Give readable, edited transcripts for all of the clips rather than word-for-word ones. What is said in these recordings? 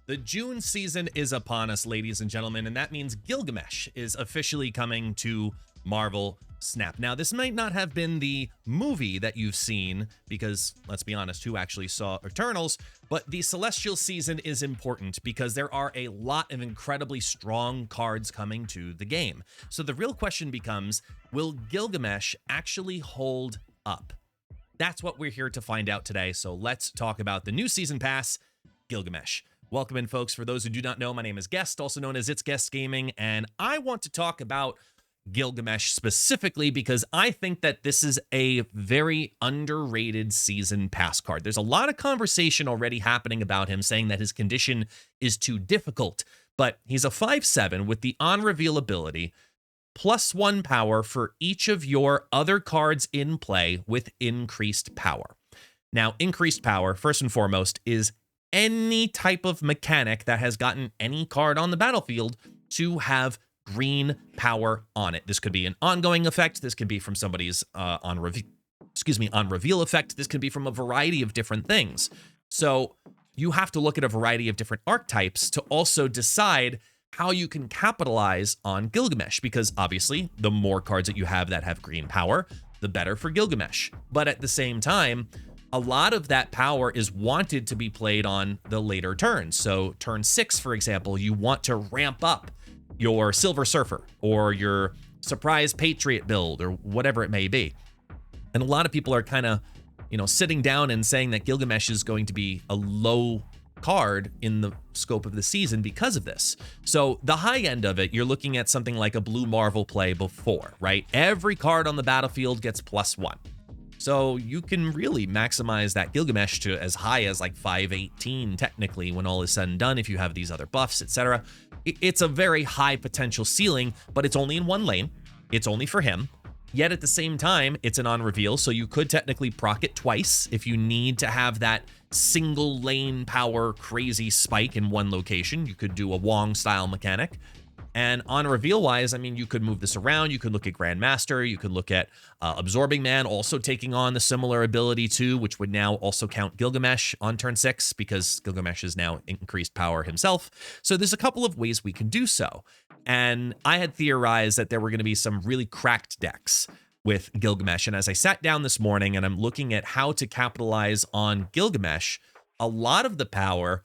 The June season is upon us, ladies and gentlemen, and that means Gilgamesh is officially coming to Marvel Snap. Now, this might not have been the movie that you've seen, because, let's be honest, who actually saw Eternals? But the Celestial season is important because there are a lot of incredibly strong cards coming to the game. So the real question becomes, will Gilgamesh actually hold up? That's what we're here to find out today, so let's talk about the new season pass, Gilgamesh. Welcome in, folks. For those who do not know, my name is Guest, also known as ItsGuestGaming, and I want to talk about Gilgamesh specifically because I think that this is a very underrated season pass card. There's a lot of conversation already happening about him, saying that his condition is too difficult, but he's a 5/7 with the on-reveal ability, +1 power for each of your other cards in play with increased power. Now, increased power, first and foremost, is any type of mechanic that has gotten any card on the battlefield to have green power on it. This could be an ongoing effect. This could be from somebody's on reveal effect. This could be from a variety of different things. So you have to look at a variety of different archetypes to also decide how you can capitalize on Gilgamesh, because obviously the more cards that you have that have green power, the better for Gilgamesh. But at the same time, a lot of that power is wanted to be played on the later turns. So turn 6, for example, you want to ramp up your Silver Surfer or your Surprise Patriot build or whatever it may be. And a lot of people are kind of, sitting down and saying that Gilgamesh is going to be a low card in the scope of the season because of this. So the high end of it, you're looking at something like a Blue Marvel play before, right? Every card on the battlefield gets +1. So you can really maximize that Gilgamesh to as high as like 518 technically when all is said and done if you have these other buffs, etc. It's a very high potential ceiling, but it's only in one lane. It's only for him. Yet at the same time, it's an on-reveal, so you could technically proc it twice if you need to have that single lane power crazy spike in one location. You could do a Wong style mechanic. And on reveal wise, I mean, you could move this around. You could look at Grandmaster. You could look at Absorbing Man also taking on the similar ability too, which would now also count Gilgamesh on turn 6 because Gilgamesh is now increased power himself. So there's a couple of ways we can do so. And I had theorized that there were going to be some really cracked decks with Gilgamesh. And as I sat down this morning and I'm looking at how to capitalize on Gilgamesh, a lot of the power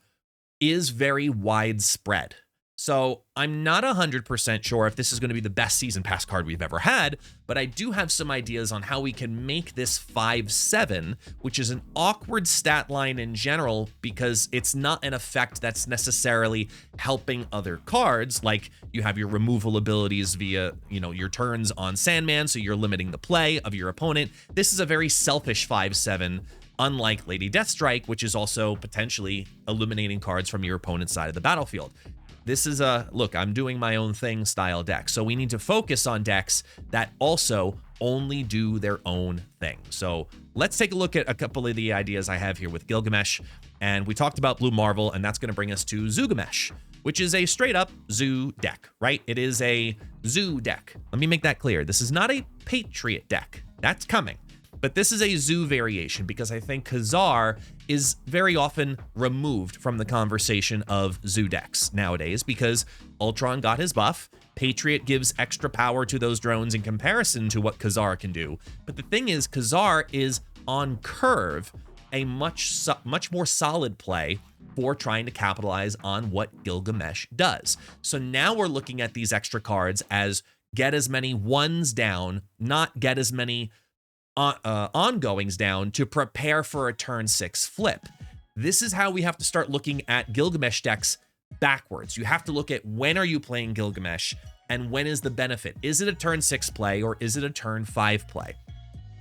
is very widespread. So I'm not 100% sure if this is going to be the best season pass card we've ever had, but I do have some ideas on how we can make this 5/7, which is an awkward stat line in general because it's not an effect that's necessarily helping other cards. Like you have your removal abilities via, your turns on Sandman, so you're limiting the play of your opponent. This is a very selfish 5/7. Unlike Lady Deathstrike, which is also potentially eliminating cards from your opponent's side of the battlefield. This is a, look, I'm doing my own thing style deck. So we need to focus on decks that also only do their own thing. So let's take a look at a couple of the ideas I have here with Gilgamesh. And we talked about Blue Marvel, and that's going to bring us to Zoogamesh, which is a straight up Zoo deck, right? It is a Zoo deck. Let me make that clear. This is not a Patriot deck. That's coming. But this is a Zoo variation because I think Khazar is very often removed from the conversation of Zoo decks nowadays because Ultron got his buff. Patriot gives extra power to those drones in comparison to what Khazar can do. But the thing is, Khazar is on curve a much more solid play for trying to capitalize on what Gilgamesh does. So now we're looking at these extra cards as get as many ones down, not get as many ongoings down to prepare for a turn 6 flip. This is how we have to start looking at Gilgamesh decks backwards. You have to look at when are you playing Gilgamesh and when is the benefit? Is it a turn 6 play or is it a turn 5 play?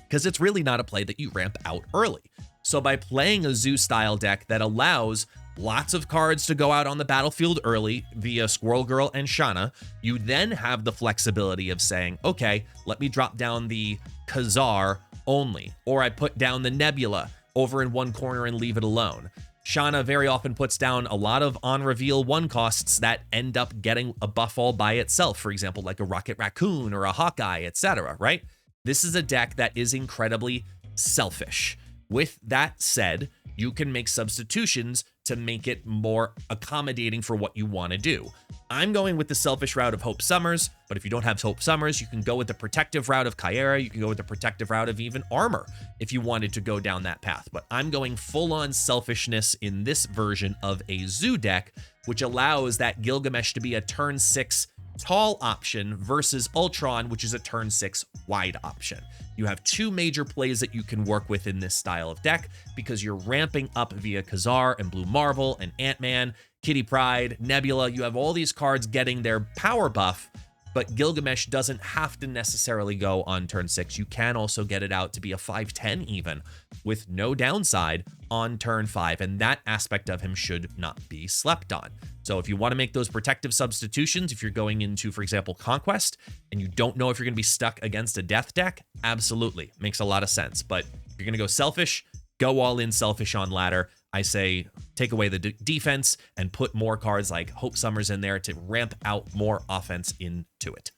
Because it's really not a play that you ramp out early. So by playing a Zoo style deck that allows lots of cards to go out on the battlefield early via Squirrel Girl and Shanna, you then have the flexibility of saying, okay, let me drop down the Khazar only, or I put down the Nebula over in one corner and leave it alone. Shanna very often puts down a lot of on-reveal 1 costs that end up getting a buff all by itself, for example, like a Rocket Raccoon or a Hawkeye, etc., right? This is a deck that is incredibly selfish. With that said, you can make substitutions to make it more accommodating for what you want to do. I'm going with the selfish route of Hope Summers, but if you don't have Hope Summers, you can go with the protective route of Kyera, you can go with the protective route of even Armor if you wanted to go down that path. But I'm going full-on selfishness in this version of a Zoo deck, which allows that Gilgamesh to be a turn 6 tall option versus Ultron, which is a turn 6 wide option. You have two major plays that you can work with in this style of deck because you're ramping up via Khazar and Blue Marvel and Ant-Man, Kitty Pryde, Nebula. You have all these cards getting their power buff, but Gilgamesh doesn't have to necessarily go on turn 6. You can also get it out to be a 5/10 even with no downside on turn 5, and that aspect of him should not be slept on. So if you want to make those protective substitutions, if you're going into, for example, Conquest, and you don't know if you're going to be stuck against a death deck, absolutely. Makes a lot of sense. But if you're going to go selfish, go all in selfish on ladder. I say take away the defense and put more cards like Hope Summers in there to ramp out more offense into it.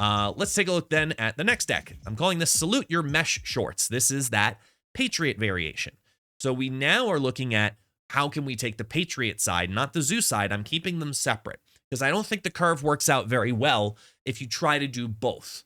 Let's take a look then at the next deck. I'm calling this Salute Your Mesh Shorts. This is that Patriot variation. So we now are looking at how can we take the Patriot side, not the Zoo side. I'm keeping them separate because I don't think the curve works out very well if you try to do both.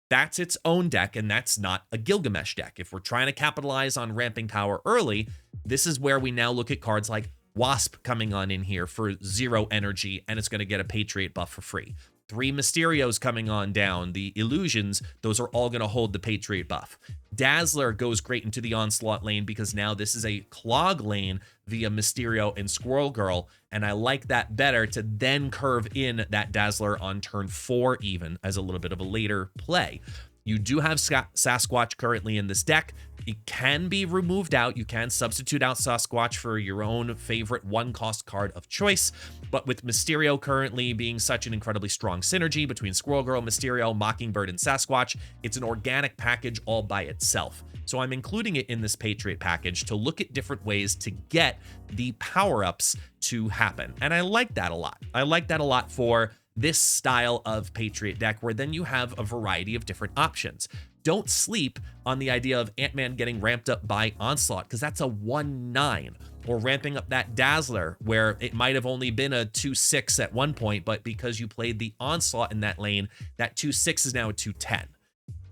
That's its own deck, and that's not a Gilgamesh deck. If we're trying to capitalize on ramping power early, this is where we now look at cards like Wasp coming on in here for 0 energy, and it's going to get a Patriot buff for free. 3 Mysterios coming on down. The Illusions, those are all going to hold the Patriot buff. Dazzler goes great into the Onslaught lane because now this is a Clog lane via Mysterio and Squirrel Girl, and I like that better to then curve in that Dazzler on turn 4 even as a little bit of a later play. You do have Sasquatch currently in this deck. It can be removed out. You can substitute out Sasquatch for your own favorite 1-cost card of choice. But with Mysterio currently being such an incredibly strong synergy between Squirrel Girl, Mysterio, Mockingbird, and Sasquatch, it's an organic package all by itself. So I'm including it in this Patriot package to look at different ways to get the power-ups to happen. And I like that a lot. I like that a lot for this style of Patriot deck where then you have a variety of different options. Don't sleep on the idea of Ant-Man getting ramped up by Onslaught because that's a 1/9, or ramping up that Dazzler where it might have only been a 2/6 at one point, but because you played the Onslaught in that lane, that 2/6 is now a 2/10.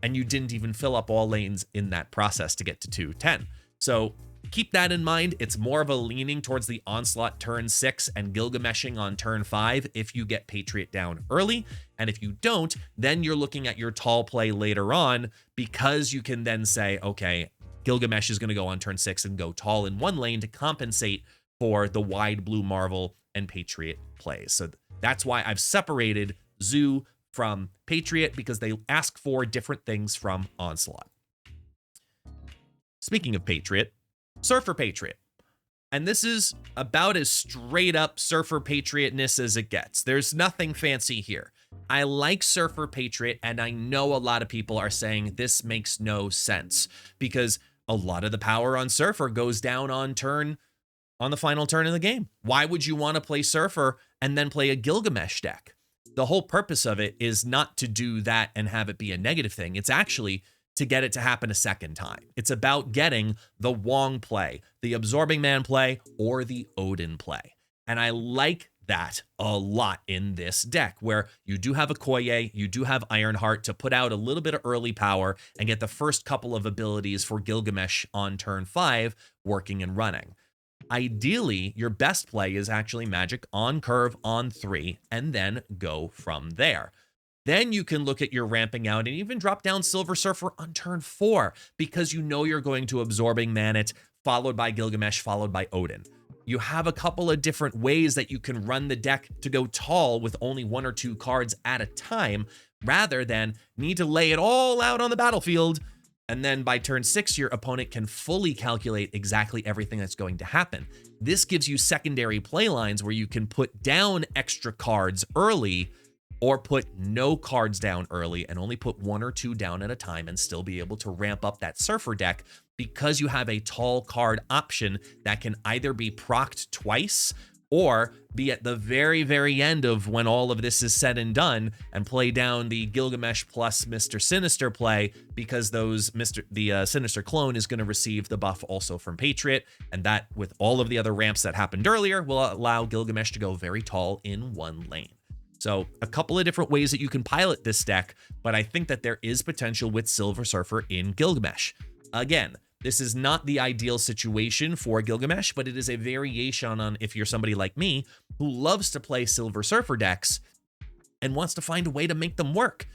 And you didn't even fill up all lanes in that process to get to 2/10. So keep that in mind. It's more of a leaning towards the Onslaught turn 6 and Gilgameshing on turn 5 if you get Patriot down early. And if you don't, then you're looking at your tall play later on because you can then say, okay, Gilgamesh is going to go on turn 6 and go tall in one lane to compensate for the wide Blue Marvel and Patriot plays. So that's why I've separated Zoo from Patriot because they ask for different things from Onslaught. Speaking of Patriot, Surfer Patriot. And this is about as straight up Surfer Patriotness as it gets. There's nothing fancy here. I like Surfer Patriot, and I know a lot of people are saying this makes no sense because a lot of the power on Surfer goes down on the final turn of the game. Why would you want to play Surfer and then play a Gilgamesh deck? The whole purpose of it is not to do that and have it be a negative thing. It's actually to get it to happen a second time. It's about getting the Wong play, the Absorbing Man play, or the Odin play. And I like that a lot in this deck, where you do have a Koye, you do have Ironheart to put out a little bit of early power and get the first couple of abilities for Gilgamesh on turn 5 working and running. Ideally, your best play is actually Magic on curve on 3 and then go from there. Then you can look at your ramping out and even drop down Silver Surfer on turn 4 because you know you're going to Absorbing Man it, followed by Gilgamesh, followed by Odin. You have a couple of different ways that you can run the deck to go tall with only 1 or 2 cards at a time, rather than need to lay it all out on the battlefield. And then by turn 6, your opponent can fully calculate exactly everything that's going to happen. This gives you secondary play lines where you can put down extra cards early, or put no cards down early and only put 1 or 2 down at a time and still be able to ramp up that Surfer deck because you have a tall card option that can either be procced twice or be at the very, very end of when all of this is said and done and play down the Gilgamesh plus Mr. Sinister play, because the Sinister clone is going to receive the buff also from Patriot, and that, with all of the other ramps that happened earlier, will allow Gilgamesh to go very tall in one lane. So a couple of different ways that you can pilot this deck, but I think that there is potential with Silver Surfer in Gilgamesh. Again, this is not the ideal situation for Gilgamesh, but it is a variation on if you're somebody like me who loves to play Silver Surfer decks and wants to find a way to make them work.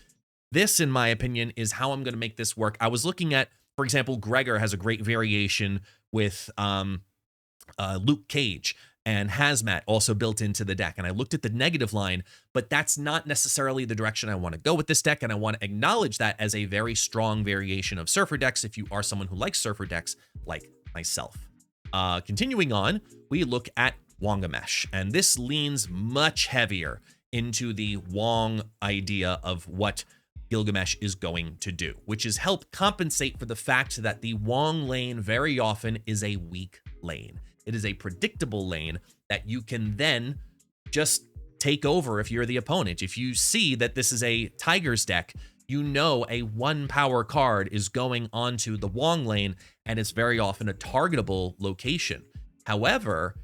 This, in my opinion, is how I'm going to make this work. I was looking at, for example, Gregor has a great variation with Luke Cage and Hazmat also built into the deck. And I looked at the negative line, but that's not necessarily the direction I want to go with this deck. And I want to acknowledge that as a very strong variation of Surfer decks if you are someone who likes Surfer decks like myself. Continuing on, we look at Wongamesh, and this leans much heavier into the Wong idea of what Gilgamesh is going to do, which is help compensate for the fact that the Wong lane very often is a weak lane. It is a predictable lane that you can then just take over if you're the opponent. If you see that this is a Tigers deck, you know a 1 power card is going onto the Wong lane, and it's very often a targetable location. However,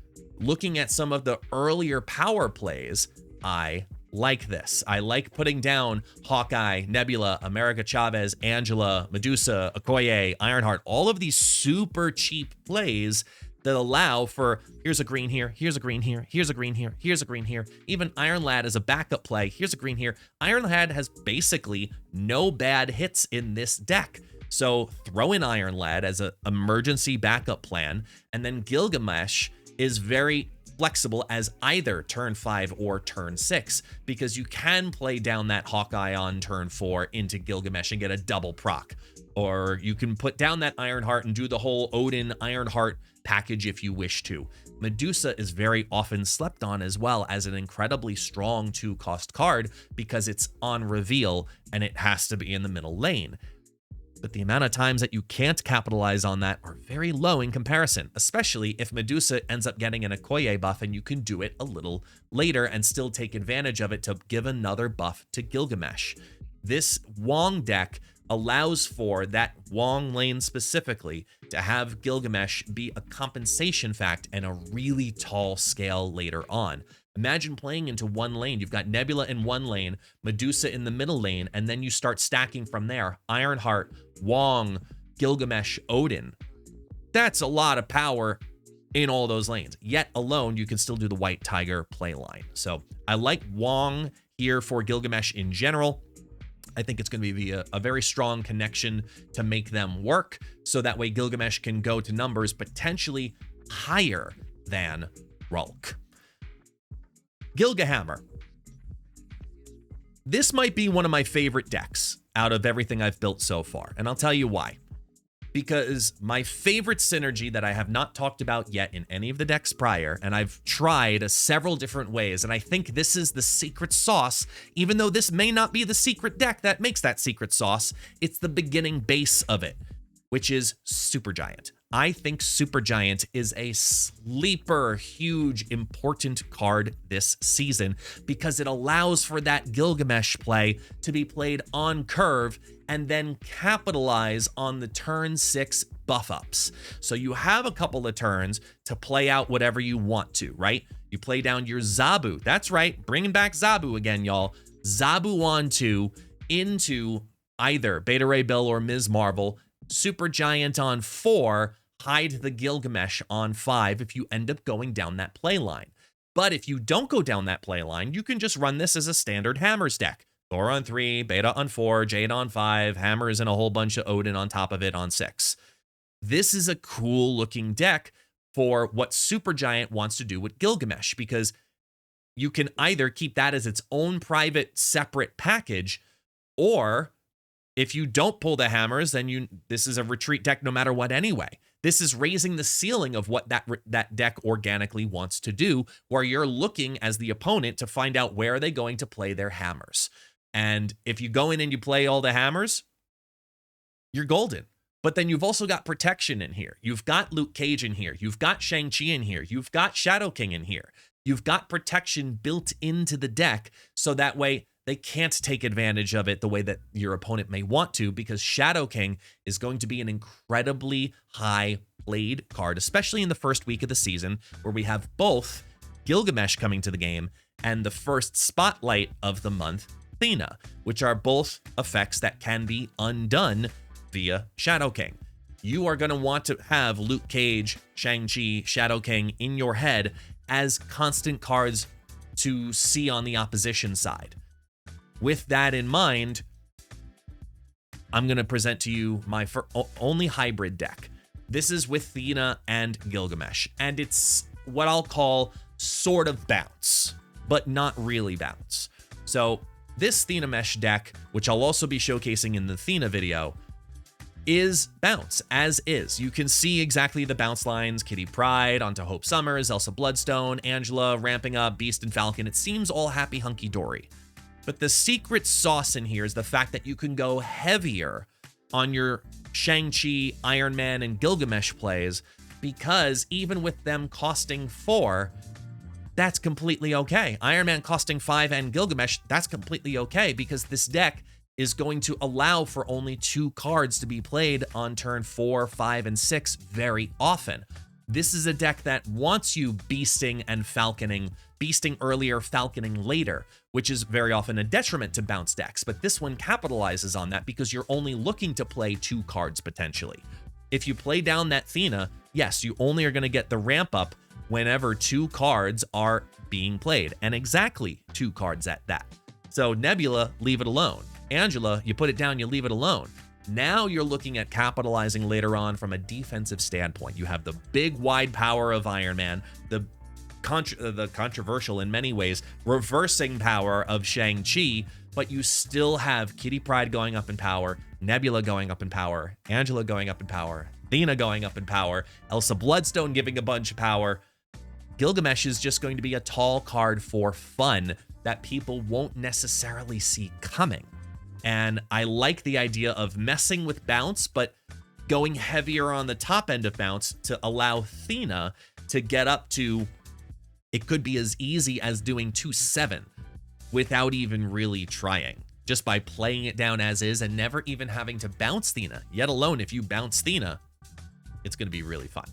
looking at some of the earlier power plays, I like this. I like putting down Hawkeye, Nebula, America Chavez, Angela, Medusa, Okoye, Ironheart, all of these super cheap plays that allow for, here's a green here, here's a green here, here's a green here, here's a green here. Even Iron Lad as a backup play, here's a green here. Iron Lad has basically no bad hits in this deck. So throw in Iron Lad as an emergency backup plan, and then Gilgamesh is very flexible as either turn 5 or turn 6, because you can play down that Hawkeye on turn 4 into Gilgamesh and get a double proc. Or you can put down that Ironheart and do the whole Odin Ironheart package if you wish to. Medusa is very often slept on as well as an incredibly strong 2-cost card because it's on reveal and it has to be in the middle lane. But the amount of times that you can't capitalize on that are very low in comparison, especially if Medusa ends up getting an Okoye buff and you can do it a little later and still take advantage of it to give another buff to Gilgamesh. This Wong deck allows for that Wong lane specifically to have Gilgamesh be a compensation fact and a really tall scale later on. Imagine playing into one lane. You've got Nebula in one lane, Medusa in the middle lane, and then you start stacking from there. Ironheart, Wong, Gilgamesh, Odin. That's a lot of power in all those lanes. Yet alone, you can still do the White Tiger play line. So I like Wong here for Gilgamesh in general. I think it's going to be a very strong connection to make them work, so that way Gilgamesh can go to numbers potentially higher than Rulk. Gilgahammer. This might be one of my favorite decks out of everything I've built so far, and I'll tell you why. Because my favorite synergy that I have not talked about yet in any of the decks prior, and I've tried several different ways, and I think this is the secret sauce, even though this may not be the secret deck that makes that secret sauce, it's the beginning base of it, which is Supergiant. I think Supergiant is a sleeper, huge, important card this season because it allows for that Gilgamesh play to be played on curve and then capitalize on the turn 6 buff ups. So you have a couple of turns to play out whatever you want to, right? You play down your Zabu. That's right, bringing back Zabu again, y'all. Zabu on 2 into either Beta Ray Bill or Ms. Marvel. Supergiant on 4, hide the Gilgamesh on 5 if you end up going down that play line. But if you don't go down that play line, you can just run this as a standard Hammers deck. Thor on 3, Beta on 4, Jade on 5, Hammers and a whole bunch of Odin on top of it on 6. This is a cool looking deck for what Supergiant wants to do with Gilgamesh, because you can either keep that as its own private separate package, or if you don't pull the Hammers, then this is a retreat deck no matter what anyway. This is raising the ceiling of what that deck organically wants to do, where you're looking as the opponent to find out where are they going to play their Hammers. And if you go in and you play all the Hammers, you're golden. But then you've also got protection in here. You've got Luke Cage in here. You've got Shang-Chi in here. You've got Shadow King in here. you've got protection built into the deck, so that way they can't take advantage of it the way that your opponent may want to, because Shadow King is going to be an incredibly high played card, especially in the first week of the season, where we have both Gilgamesh coming to the game and the first spotlight of the month, Thena, which are both effects that can be undone via Shadow King. You are going to want to have Luke Cage, Shang-Chi, Shadow King in your head as constant cards to see on the opposition side. With that in mind, I'm going to present to you my only hybrid deck. This is with Thena and Gilgamesh, and it's what I'll call sort of bounce, but not really bounce. So this Thenamesh deck, which I'll also be showcasing in the Thena video, is bounce, as is. You can see exactly the bounce lines: Kitty Pryde onto Hope Summers, Elsa Bloodstone, Angela ramping up, Beast and Falcon. It seems all happy hunky-dory. But the secret sauce in here is the fact that you can go heavier on your Shang-Chi, Iron Man, and Gilgamesh plays, because even with them costing 4, that's completely okay. Iron Man costing 5 and Gilgamesh, that's completely okay, because this deck is going to allow for only 2 cards to be played on turn 4, 5, and 6 very often. This is a deck that wants you beasting and falconing, beasting earlier, falconing later, which is very often a detriment to bounce decks, but this one capitalizes on that because you're only looking to play 2 cards potentially. If you play down that Thena, yes, you only are going to get the ramp up whenever 2 cards are being played, and exactly 2 cards at that. So Nebula, leave it alone. Angela, you put it down, you leave it alone. Now you're looking at capitalizing later on from a defensive standpoint. You have the big wide power of Iron Man, the controversial in many ways reversing power of Shang-Chi, but you still have Kitty Pryde going up in power, Nebula going up in power, Angela going up in power, Thena going up in power, Elsa Bloodstone giving a bunch of power. Gilgamesh is just going to be a tall card for fun that people won't necessarily see coming. And I like the idea of messing with bounce, but going heavier on the top end of bounce to allow Thena to get up to, it could be as easy as doing 2-7 without even really trying, just by playing it down as is and never even having to bounce Thena. Yet alone, if you bounce Thena, it's going to be really fun.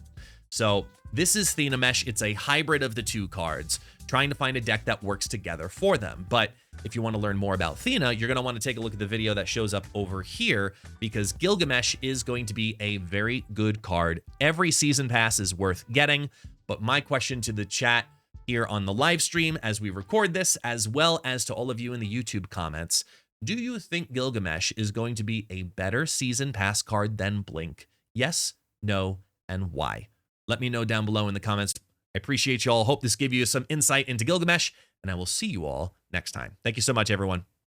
So this is Thenamesh. It's a hybrid of the 2 cards, trying to find a deck that works together for them. But if you want to learn more about Thena, you're going to want to take a look at the video that shows up over here, because Gilgamesh is going to be a very good card. Every season pass is worth getting. But my question to the chat here on the live stream as we record this, as well as to all of you in the YouTube comments, do you think Gilgamesh is going to be a better season pass card than Blink? Yes, no, and why? Let me know down below in the comments. I appreciate you all. Hope this gave you some insight into Gilgamesh, and I will see you all next time. Thank you so much, everyone.